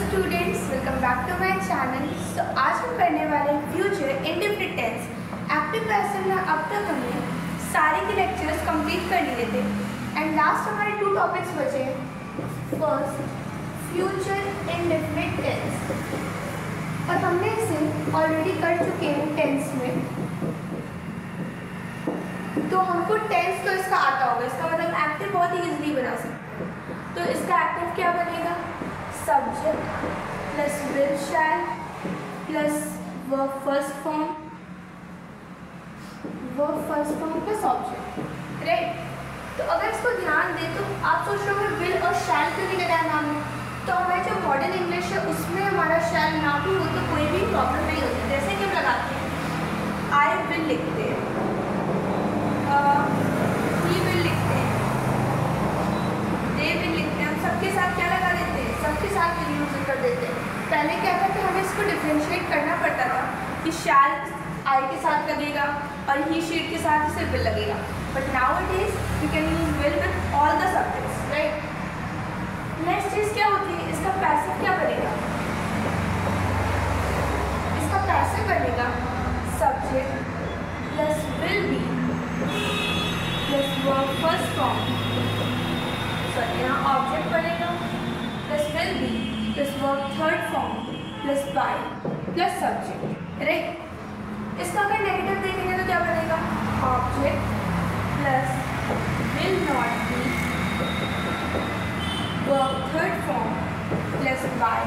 Students, welcome back to my channel. So आज हम करने वाले हैं future indefinite tense. Active passive में अब तक हमने सारे के लेक्चर्स कंप्लीट कर लिए थे एंड लास्ट हमारे 2 टॉपिक्स बचे। फर्स्ट फ्यूचर इंडेफिनिट टेंस, और हमने इसे ऑलरेडी कर चुके हैं टेंस में, तो हमको टेंस तो इसका आता होगा। इसका मतलब एक्टिव बहुत ही इजीली बना सकते हैं। तो इसका एक्टिव क्या बनेगा? Subject plus will shell plus verb first form plus object, right. तो अगर इसको ध्यान दें तो आप सोच रहे हो विल और शैल क्यों नहीं लगाया नाम में, तो हमारे जो मॉडर्न इंग्लिश है उसमें हमारा शैल ना भी हो तो कोई भी प्रॉब्लम नहीं होती। जैसे कि हम लगाते हैं आई विल लिखते हैं, ही विल लिखते हैं, दे विल लिखते हैं, हम सबके साथ क्या लगा देते हैं? सबके साथ विल यूज कर देते हैं। पहले क्या था कि हमें इसको डिफरेंशिएट करना पड़ता था कि शैल आई के साथ लगेगा और ही शीट के साथ सिर्फ विल लगेगा, but now it is you can use will with all the subjects, right. Next चीज क्या होती है? इसका पैसिव क्या बनेगा? इसका पैसिव बनेगा subject plus will be plus verb first form, sorry यहाँ ऑब्जेक्ट बनेगा plus will be plus verb third form plus by plus subject, right. इसका अगर नेगेटिव देखेंगे तो क्या बनेगा? Object plus will not be verb third form plus by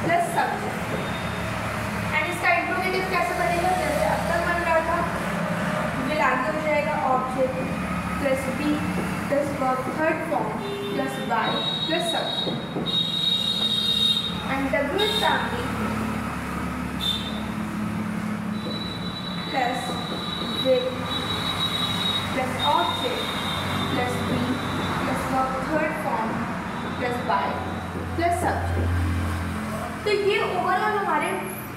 plus subject. And इसका interrogative कैसे बनेगा? जैसे अब तक बन रहा था, विल आगे हो जाएगा object plus be plus verb third form plus by plus subject. And W is family plus will plus object plus be plus verb third form plus by plus subject. तो ये ओवरऑल हमारे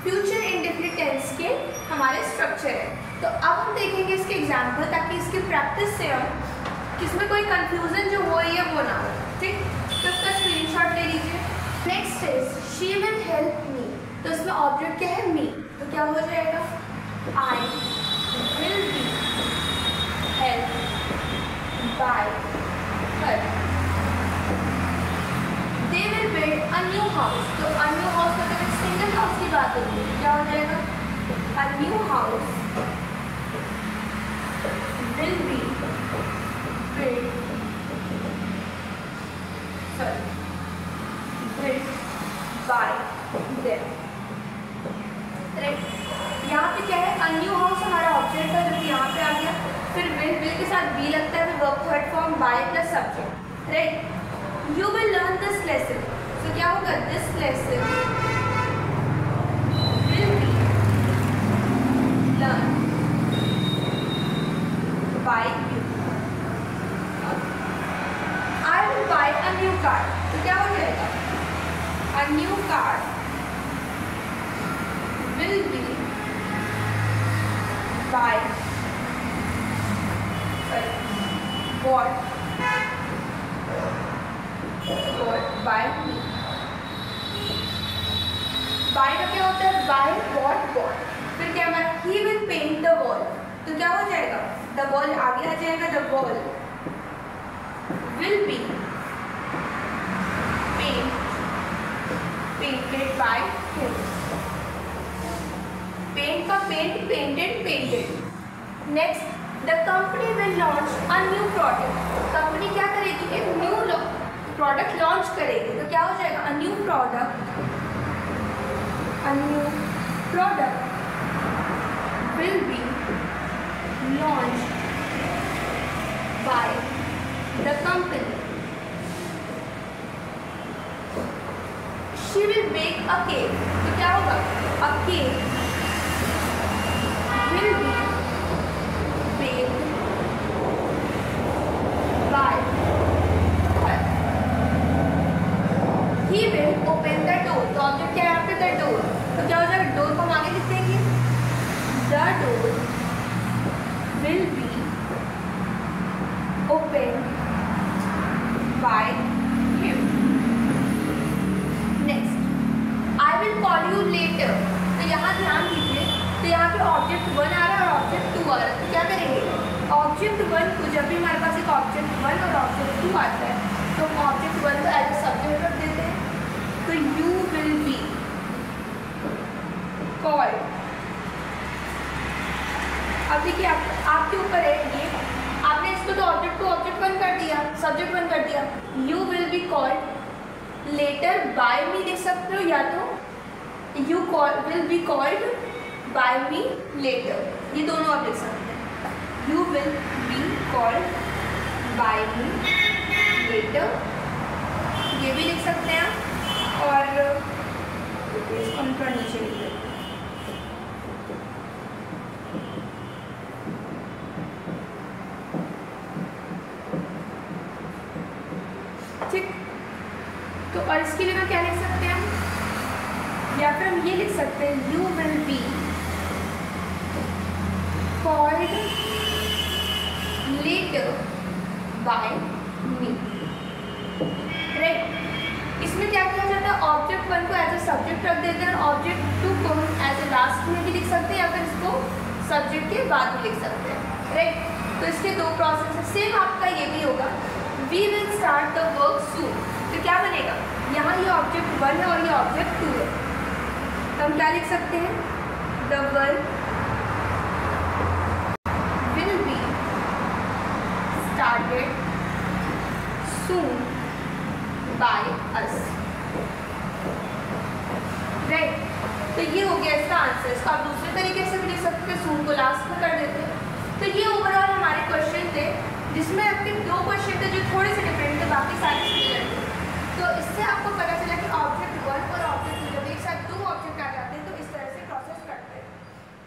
future indefinite tense के हमारे structure है। तो अब हम देखेंगे इसके एग्जाम्पल, ताकि इसकी प्रैक्टिस से हम किसमें कोई कंफ्यूजन जो हो रही है वो ना हो, ठीक। तो इसका स्क्रीनशॉट ले लीजिए। Next is she will help me, तो इसमें ऑब्जेक्ट क्या है? मी, तो क्या हो जाएगा? I will be help by her. They will build a new house, तो अ न्यू हाउस का अगर सिंगल हाउस की बात होती है क्या हो जाएगा? A new house will be built by them, right. यहाँ पे क्या है? अ न्यू हाउस हमारा ऑब्जेक्ट है जो कि यहाँ पे आ गया, फिर विल के साथ बी लगता है, फिर verb third form bye plus subject, right. You will learn this lesson, तो क्या होगा? This lesson will be learn by you. I will buy a new car, तो क्या हो जाएगा? A new car will be by bought by me. Buy का क्या होता है? Buy, bought। फिर क्या हमारा? He will paint the wall, तो क्या हो जाएगा? द बॉल आगे आ जाएगा, the ball will be painted by him. Paint का paint, painted. Next the company will launch a new product, company क्या करेगी? एक न्यू प्रोडक्ट लॉन्च करेगी, तो क्या हो जाएगा? अ new product will be launched by the company. She will bake a cake, तो क्या होगा? A cake will be baked by her. He will open the door, तो ऑब्जेक्ट क्या है यहाँ पे? the door, तो क्या हो जाएगा? डोर को हम आगे लिख देंगे, the door will be opened by him. Next, letter, तो यहाँ ध्यान दीजिए, तो यहाँ पे ऑब्जेक्ट 1 आ रहा है और ऑब्जेक्ट 2 आ रहा है, तो क्या करेंगे ऑब्जेक्ट 1 को, जब भी हमारे पास एक ऑब्जेक्ट 1 और ऑब्जेक्ट 2 आता है तो हम ऑब्जेक्ट 1 को एज ए सब्जेक्ट रख देते हैं, तो यू विल बी कॉल्ड। अब देखिए आपके ऊपर है ये, आपने इसको तो ऑब्जेक्ट को ऑब्जेक्ट 1 कर दिया, सब्जेक्ट 1 कर दिया, you will be called letter by me लिख सकते हो, या तो you will be called by me later, ये दोनों आप लिख सकते हैं। You will be called by me later, ये भी लिख सकते हैं, और इसको थोड़ा नीचे लिख देते हैं। ठीक, तो और इसके लिए क्या लिख सकते हैं हम, या फिर हम ये लिख सकते हैं you will be called letter by me, right. इसमें क्या किया जाता है, ऑब्जेक्ट 1 को एज ए सब्जेक्ट रख देते हैं, ऑब्जेक्ट 2 को हम एज ए लास्ट में भी लिख सकते हैं, या फिर इसको सब्जेक्ट के बाद भी लिख सकते हैं, राइट। तो इसके दो प्रोसेस है, सेम आपका ये भी होगा, we will start the work soon, तो क्या बनेगा, यहाँ ये ऑब्जेक्ट 1 है और ये ऑब्जेक्ट 2 है, तो हम क्या लिख सकते हैं, the work will be started soon by us, right. तो ये हो गया इसका आंसर। इसको आप दूसरे तरीके से भी लिख सकते हैं, सून को लास्ट में कर देते हैं। तो ये ओवरऑल हमारे क्वेश्चन थे, जिसमें आपके 2 क्वेश्चन थे जो थोड़े से डिफरेंट थे, बाकी सारे सिमिलर थे। तो इससे आपको पता चला कि ऑब्जेक्ट 1 और ऑब्जेक्ट 2 जब एक साथ 2 ऑब्जेक्ट आ जाते हैं तो इस तरह से प्रोसेस करते हैं।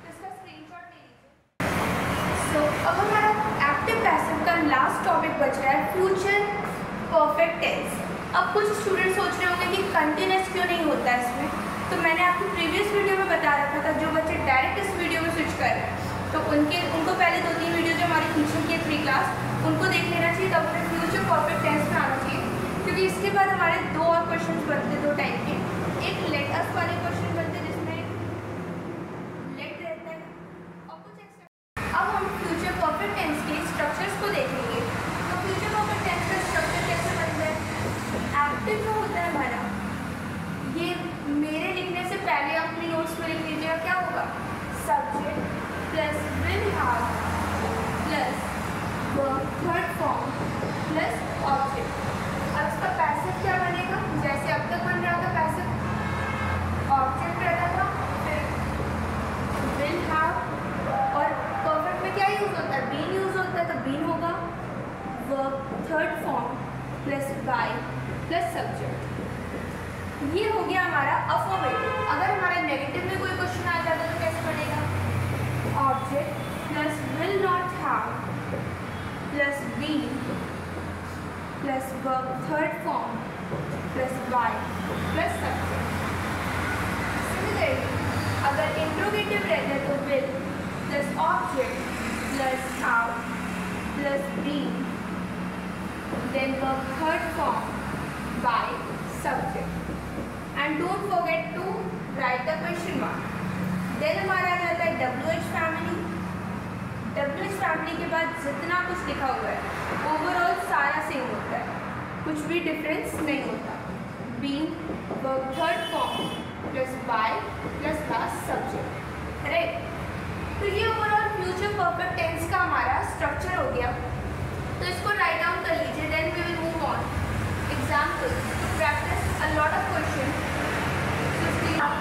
तो इसका स्क्रीनशॉट ले लीजिए। सो अब हमारा एक्टिव पैसिव का लास्ट टॉपिक बच रहा है फ्यूचर परफेक्ट टेंस। अब कुछ स्टूडेंट सोच रहे होंगे कि कंटिन्यूस क्यों नहीं होता है इसमें, तो मैंने आपको प्रीवियस वीडियो में बता रखा था, जो बच्चे डायरेक्ट इस वीडियो में स्विच कर रहे हैं तो उनको पहले 2-3 वीडियो जो हमारी पीछे की 3 क्लास उनको देख लेना चाहिए, तब फिर फ्यूचर परफेक्ट टेंस में आना चाहिए, क्योंकि इसके बाद हमारे 2 और क्वेश्चन बनते 2 टाइप के, एक लेट अस वाले क्वेश्चन बनते हैं जिसमें लेट रहता है और कुछ एक्स्ट्रा। अब हम फ्यूचर परफेक्ट टेंस के स्ट्रक्चर्स को देखेंगे। तो फ्यूचर परफेक्ट टेंस का स्ट्रक्चर कैसे बनता है, एक्टिव जो होता है हमारा, ये मेरे लिखने से पहले अपनी नोट्स में लिख लीजिएगा, क्या होगा, subject plus will have plus verb third form plus object. अब इसका पैसिव क्या बनेगा, जैसे अब तक बन रहा था पैसिव, ऑब्जेक्ट रहता था, फिर विल हैव, और परफेक्ट में क्या यूज़ होता है, बीन यूज़ होता है, तो बीन होगा verb third form plus by plus subject. ये हो गया हमारा अफर्मेटिव। अगर हमारा नेगेटिव में कोई क्वेश्चन आ जाता तो कैसे बनेगा, object plus will not have plus be plus verb third form plus by plus subject. Similarly अगर इंट्रोगेटिव रहता तो will plus object plus have plus be then verb third form by subject. And don't forget to write the question mark. Then हमारा आ जाता है WH family. WH family के बाद जितना कुछ लिखा हुआ है ओवरऑल सारा सेम होता है, कुछ भी डिफरेंस नहीं होता। Being verb third form plus by plus last subject, right. तो ये ओवरऑल फ्यूचर परफेक्ट टेंस का हमारा स्ट्रक्चर हो गया। तो इसको राइट डाउन कर लीजिए, then we will move on. Example, practice a lot of question.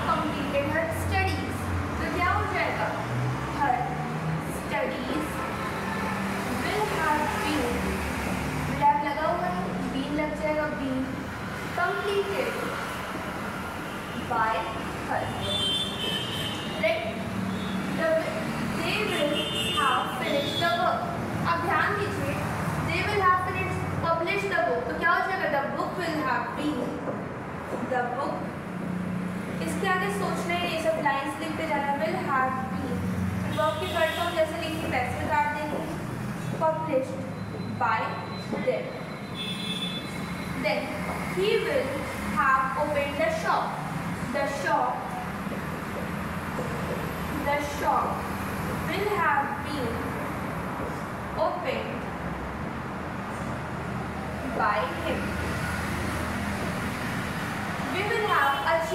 Completed her studies, तो क्या हो जाएगा, her studies will have been, will have लगा हुआ है, बीन लग जाएगा, been completed by her, right. They will have finished the work. अब ध्यान दीजिए, they will have publish the book, तो क्या हो जाएगा, the book will have been, the book. इसके आगे सोचना ही नहीं, सब लाइन्स लिखते जाना, विल हैव बीन, वर्ब की थर्ड फॉर्म जैसे लिखी वैसे काट देंगे, published by them. Then he will have opened the shop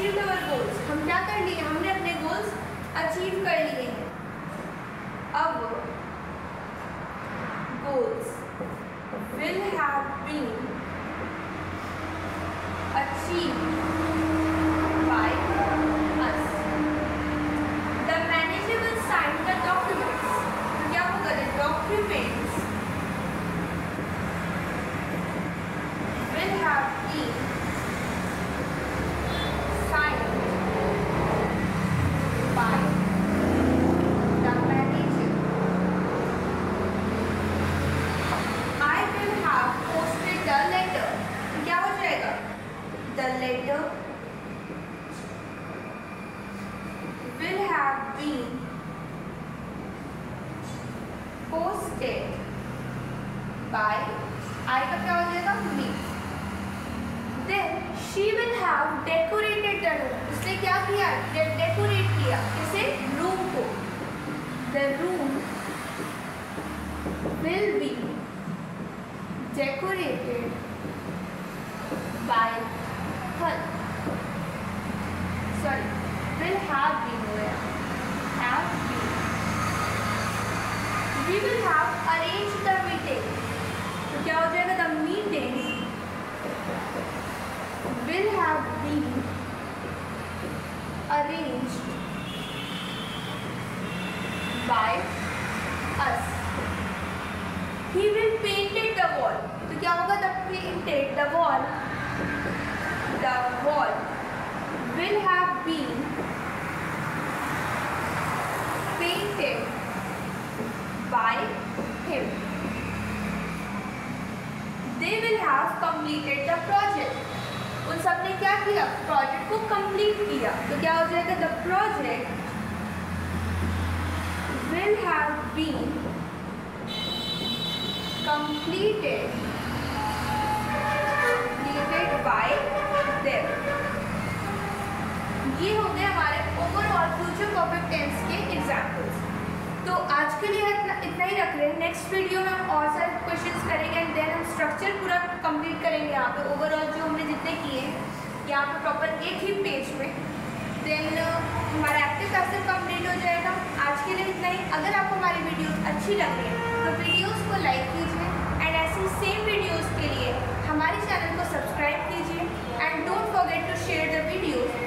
achieved our goals. हम क्या कर लिए, हमने अपने goals achieve कर लिए हैं. अब goals will have been achieved by us. The manager will sign the documents. तो क्या होगा, the documents will have been signed by the manager. I will have posted the letter. तो क्या हो जाएगा, the letter will have been posted by, I का क्या हो जाएगा, me. Then she will have decorated the room. इसने क्या किया, डेकोरेट किया इसे, रूम को. The room will be decorated by her. Sorry, will have been where? Have been. We will have arranged the meeting. तो क्या हो जाएगा, the meeting will have been arranged by us. He will painted the wall. तो क्या होगा, the painted the wall. The wall will have been painted by him. They will have completed the project. उन सब ने क्या किया, project को complete किया. तो क्या हो जाएगा, the project will have been completed by them. ये हो गए हमारे ओवरऑल फ्यूचर परफेक्ट टेंस के एग्जाम्पल्स. तो आज के लिए इतना ही रख रहे हैं. नेक्स्ट वीडियो में हम और सारे क्वेश्चंस करेंगे एंड देन हम स्ट्रक्चर पूरा कंप्लीट करेंगे. यहाँ पे ओवरऑल जो हमने जितने किए हैं यहाँ पे प्रॉपर एक ही पेज में. देन हमारा एक्टिव पैसिव कंप्लीट हो जाएगा. आज के लिए इतना ही. अगर आपको हमारी वीडियोस अच्छी लग रही है तो वीडियोस को लाइक कीजिए एंड ऐसी सेम वीडियोस के लिए हमारे चैनल को सब्सक्राइब कीजिए and don't forget to share the videos